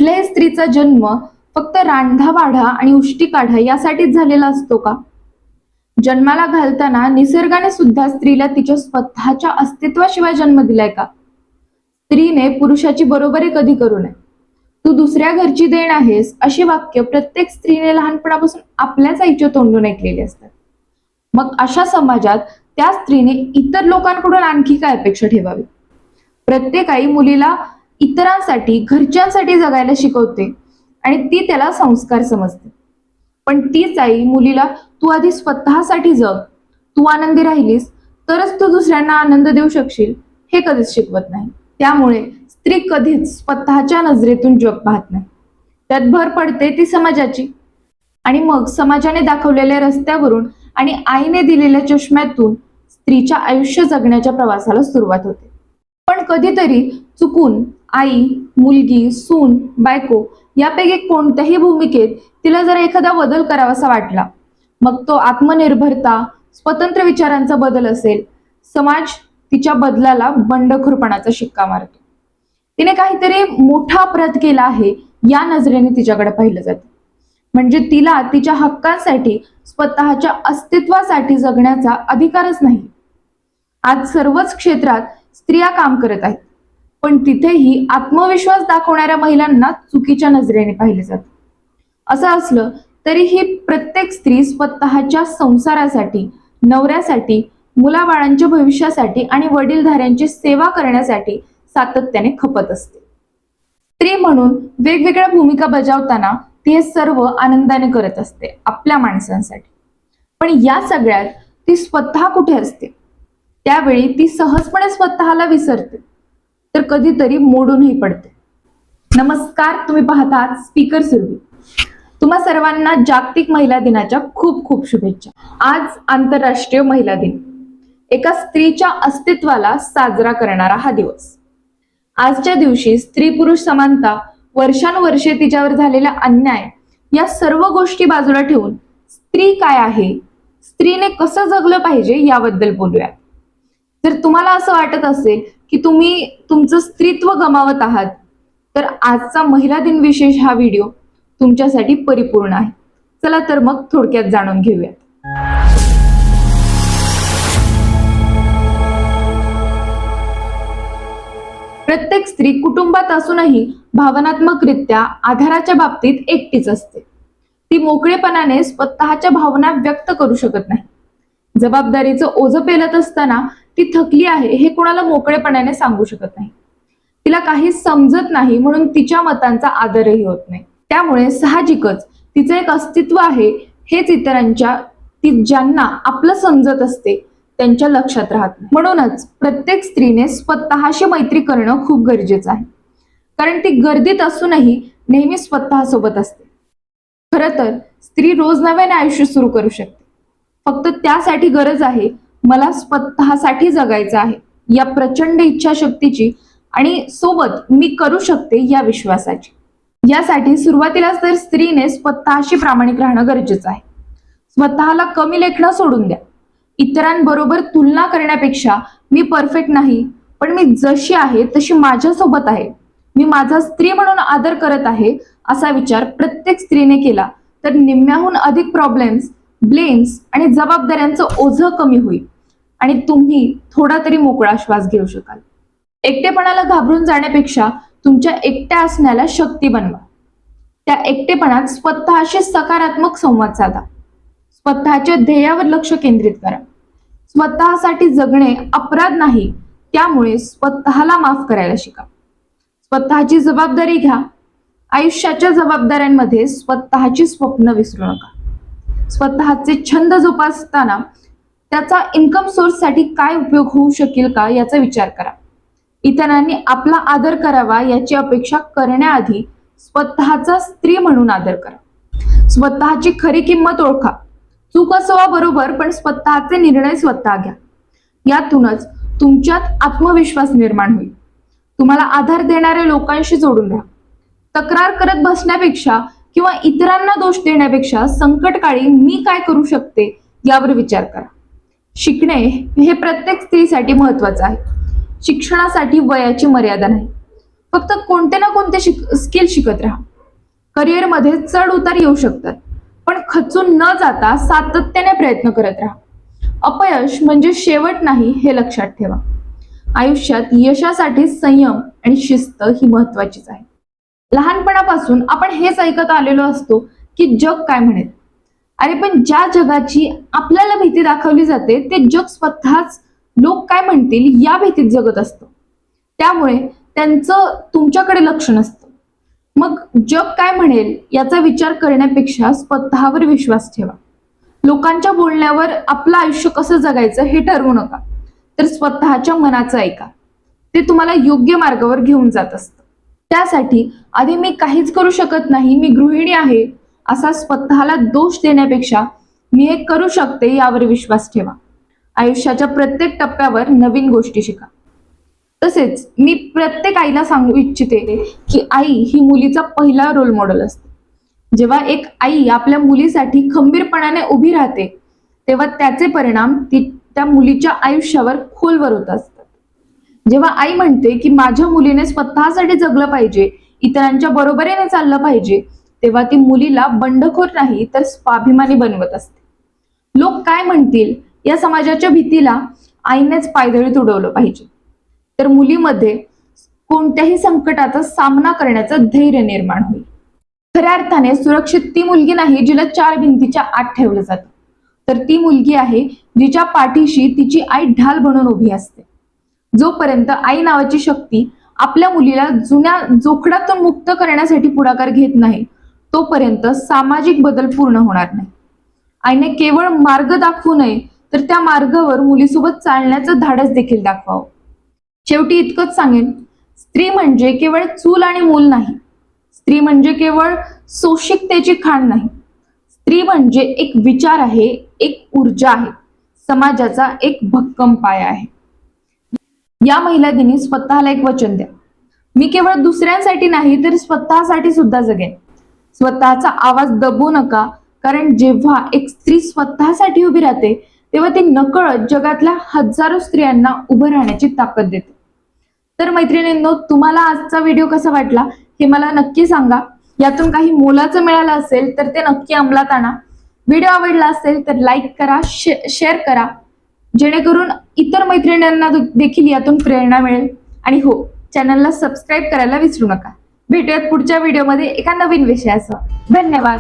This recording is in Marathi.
कुठल्याही स्त्रीचा जन्म फक्त रांधा वाढा आणि उष्टी काढा यासाठीच झालेला असतो का? जन्माला घालताना निसर्गाने सुद्धा स्त्रीला तिच्या स्वतःच्या अस्तित्वाशिवाय जन्म दिलाय का? स्त्रीने पुरुषाची बरोबरी कधी करू नये. तू दुसऱ्या घरची देण आहेस अशी वाक्य प्रत्येक स्त्रीने लहानपणापासून आपल्याच आईच्या तोंडून ऐकलेली असतात. मग अशा समाजात त्या स्त्रीने इतर लोकांकडून आणखी काय अपेक्षा ठेवावी? प्रत्येक आई मुलीला इतरांसाठी घरच्यांसाठी जगायला शिकवते आणि ती त्याला संस्कार समजते. पण तीच आई मुलीला तू आधी स्वतःसाठी जग, तू आनंदी राहिलीस तरच तू दुसऱ्यांना आनंद देऊ शकशील हे कधीच शिकवत नाही. त्यामुळे स्त्री कधीच स्वतःच्या नजरेतून जग पाहत नाही. त्यात भर पडते ती समाजाची. आणि मग समाजाने दाखवलेल्या रस्त्यावरून आणि आईने दिलेल्या चष्म्यातून स्त्रीच्या आयुष्य जगण्याच्या प्रवासाला सुरुवात होते. पण कधीतरी चुकून आई, मुलगी, सून, बायको यापैकी कोणत्याही भूमिकेत तिला जर एखादा बदल करावासा वाटला, मग तो आत्मनिर्भरता, स्वतंत्र विचारांचा बदल असेल, समाज तिच्या बदलाला बंडखोरपणाचा शिक्का मारतो. तिने काहीतरी मोठा अपराध केला आहे या नजरेने तिच्याकडे पाहिलं जातं. म्हणजे तिला तिच्या हक्कांसाठी, स्वतःच्या अस्तित्वासाठी जगण्याचा अधिकारच नाही. आज सर्वच क्षेत्रात स्त्रिया काम करत आहेत, पण तिथेही आत्मविश्वास दाखवणाऱ्या महिलांना चुकीच्या नजरेने पाहिले जाते. असं असलं तरीही प्रत्येक स्त्री स्वतःच्या संसारासाठी, नवऱ्यासाठी, मुलाबाळांच्या भविष्यासाठी आणि वडीलधाऱ्यांची सेवा करण्यासाठी सातत्याने खपत असते. स्त्री म्हणून वेगवेगळ्या भूमिका बजावताना ती हे सर्व आनंदाने करत असते आपल्या माणसांसाठी. पण या सगळ्यात ती स्वतः कुठे असते? त्यावेळी ती सहजपणे स्वतःला विसरते, तर कधीतरी मोडूनही पडते. नमस्कार, तुम्ही पाहतात स्पीकर सुरभी. तुम्हा सर्वांना जागतिक महिला दिनाच्या खूप खूप शुभेच्छा. आज आंतरराष्ट्रीय महिला दिन, एका स्त्रीच्या अस्तित्वाला साजरा करणारा हा दिवस. आजच्या दिवशी स्त्री पुरुष समानता, वर्षानुवर्षे तिच्यावर झालेला अन्याय या सर्व गोष्टी बाजूला ठेवून स्त्री काय आहे, स्त्रीने कसं जगलं पाहिजे याबद्दल बोलूया. जर तुम्हाला असं वाटत असेल की तुम्ही तुमचं स्त्रीत्व गमावत आहात, तर आजचा महिला दिन विशेष हा व्हिडिओ तुमच्यासाठी परिपूर्ण आहे. चला तर मग थोडक्यात जाणून घेऊया. प्रत्येक स्त्री कुटुंबात असूनही भावनात्मकरित्या आधाराच्या बाबतीत एकटीच असते. ती मोकळेपणाने स्वतःच्या भावना व्यक्त करू शकत नाही. जबाबदारीचं ओझं पेलत असताना ती थकली आहे हे कोणाला मोकळेपणाने सांगू शकत नाही. तिला काही समजत नाही म्हणून तिच्या मतांचा आदरही होत नाही. त्यामुळे साहजिकच तिचं एक अस्तित्व आहे हेच इतरांच्या, ती ज्यांना आपलं समजत असते त्यांच्या लक्षात राहत नाही. म्हणूनच प्रत्येक स्त्रीने स्वतःशी मैत्री करणं खूप गरजेचं आहे, कारण ती गर्दीत असूनही नेहमी स्वतःसोबत असते. खरं तर स्त्री रोज नव्याने आयुष्य सुरू करू शकते. फक्त त्यासाठी गरज आहे मला स्वतःसाठी जगायचं आहे या प्रचंड इच्छाशक्तीची आणि सोबत मी करू शकते या विश्वासाची. यासाठी सुरुवातीलाच तर स्त्रीने स्वतःशी प्रामाणिक राहणं गरजेचं आहे. स्वतःला कमी लेखणं सोडून द्या. इतरांबरोबर तुलना करण्यापेक्षा मी परफेक्ट नाही, पण मी जशी आहे तशी माझ्यासोबत आहे, मी माझा स्त्री म्हणून आदर करत आहे असा विचार प्रत्येक स्त्रीने केला तर निम्म्याहून अधिक प्रॉब्लेम्स, ब्लेम्स आणि जबाबदाऱ्यांचं ओझं कमी होईल आणि तुम्ही थोडा तरी मोकळा श्वास घेऊ शकाल. एकटेपणाला घाबरून जाण्यापेक्षा तुमच्या एकट्या असण्याला शक्ती बनवा. त्या एकटेपणात स्वतःशी सकारात्मक संवाद साधा. स्वतःच्या ध्येयावर लक्ष केंद्रित करा. स्वतःसाठी जगणे अपराध नाही, त्यामुळे स्वतःला माफ करायला शिका. स्वतःची जबाबदारी घ्या. आयुष्याच्या जबाबदाऱ्यांमध्ये स्वतःची स्वप्न विसरू नका. स्वतःचे छंद जोपासताना त्याचा इन्कम सोर्स साठी काय उपयोग होऊ शकेल का याचा विचार करा. इतरांनी आपला आदर करावा याची अपेक्षा करण्याआधी स्वतःचा स्त्री म्हणून आदर करा. स्वतःची खरी किंमत ओळखा. चूक असवा बरोबर, पण स्वतःचे निर्णय स्वतः घ्या. यातूनच तुमच्यात आत्मविश्वास निर्माण होईल. तुम्हाला आधार देणाऱ्या लोकांशी जोडून राहा. तक्रार करत बसण्यापेक्षा किंवा इतरांना दोष देण्यापेक्षा संकटकाळी मी काय करू शकते यावर विचार करा. शिकणे हे प्रत्येक स्त्रीसाठी महत्वाचं आहे. शिक्षणासाठी वयाची मर्यादा नाही. फक्त कोणते ना कोणते स्किल शिकत राहा. करिअरमध्ये चढ उतार येऊ शकतात, पण खचून न जाता सातत्याने प्रयत्न करत राहा. अपयश म्हणजे शेवट नाही हे लक्षात ठेवा. आयुष्यात यशासाठी संयम आणि शिस्त ही महत्वाचीच आहे. लहानपणापासून आपण हेच ऐकत आलेलो असतो की जग काय म्हणेल. अरे पण ज्या जगाची आपल्याला भीती दाखवली जाते ते जग स्वतःच लोक काय म्हणतील या भीतीत जगत असतं. त्यामुळे त्यांचं तुमच्याकडे लक्ष नसतं. मग जग काय म्हणेल याचा विचार करण्यापेक्षा स्वतःवर विश्वास ठेवा. लोकांच्या बोलण्यावर आपलं आयुष्य कसं जगायचं हे ठरवू नका, तर स्वतःच्या मनाचं ऐका. ते तुम्हाला योग्य मार्गावर घेऊन जात असतं. त्यासाठी आधी मी काहीच करू शकत नाही, मी गृहिणी आहे असा स्वतःला दोष देण्यापेक्षा मी हे करू शकते यावर विश्वास ठेवा. आयुष्याच्या प्रत्येक टप्प्यावर नवीन गोष्टी शिका. तसेच मी प्रत्येक आईला सांगू इच्छिते की आई ही मुलीचा पहिला रोल मॉडेल असते. जेव्हा एक आई आपल्या मुलीसाठी खंबीरपणाने उभी राहते तेव्हा त्याचे परिणाम त्या मुलीच्या आयुष्यावर खोलवर होत असतात. जेव्हा आई म्हणते की माझ्या मुलीने स्वतःसाठी जगलं पाहिजे, इतरांच्या बरोबरीने चाललं पाहिजे, तेव्हा ती मुलीला बंडखोर नाही तर स्वाभिमानी बनवत असते. लोक काय म्हणतील या समाजाच्या भीतीला आईनेच पायदळीत उडवलं पाहिजे, तर मुलीमध्ये कोणत्याही संकटाचा सामना करण्याचं धैर्य निर्माण होईल. खऱ्या अर्थाने सुरक्षित ती मुलगी नाही जिला चार भिंतीच्या आत ठेवलं जातं, तर ती मुलगी आहे जिच्या पाठीशी तिची आई ढाल बनून उभी असते. जोपर्यंत आई नावाची शक्ती आपल्या मुलीला जुन्या जोखडातून मुक्त करण्यासाठी पुढाकार घेत नाही तोपर्यंत सामाजिक बदल पूर्ण होणार नाही. आईने केवळ मार्ग दाखवू नये तर त्या मार्गावर मुलीसोबत चालण्याचं धाडस देखील दाखवावं. शेवटी इतकंच सांगेन, स्त्री म्हणजे केवळ चूल आणि मूल नाही. स्त्री म्हणजे केवळ सोशिकतेची खाण नाही. स्त्री म्हणजे एक विचार आहे, एक ऊर्जा आहे, समाजाचा एक भक्कम पाया आहे. या महिला दिनी स्वतःला एक वचन द्या. मी केवळ दुसऱ्यांसाठी नाही तर स्वतःसाठी सुद्धा जगेन. स्वतःचा आवाज दबवू नका, कारण जेव्हा एक स्त्री स्वतःसाठी उभी राहते तेव्हा ती नकळत जगातल्या हजारो स्त्रियांना उभं राहण्याची ताकद देते. तर मैत्रिणींनो, तुम्हाला आजचा व्हिडिओ कसा वाटला हे मला नक्की सांगा. यातून काही मोलाचं मिळालं असेल तर ते नक्की अंमलात आणा. व्हिडिओ आवडला असेल तर लाईक करा, शेअर करा, जेणेकरून इतर मैत्रिणींना देखील यातून प्रेरणा मिळेल. आणि हो, चॅनलला सबस्क्राईब करायला विसरू नका. भेटूयात पुढच्या व्हिडिओमध्ये एका नवीन विषयासह. धन्यवाद.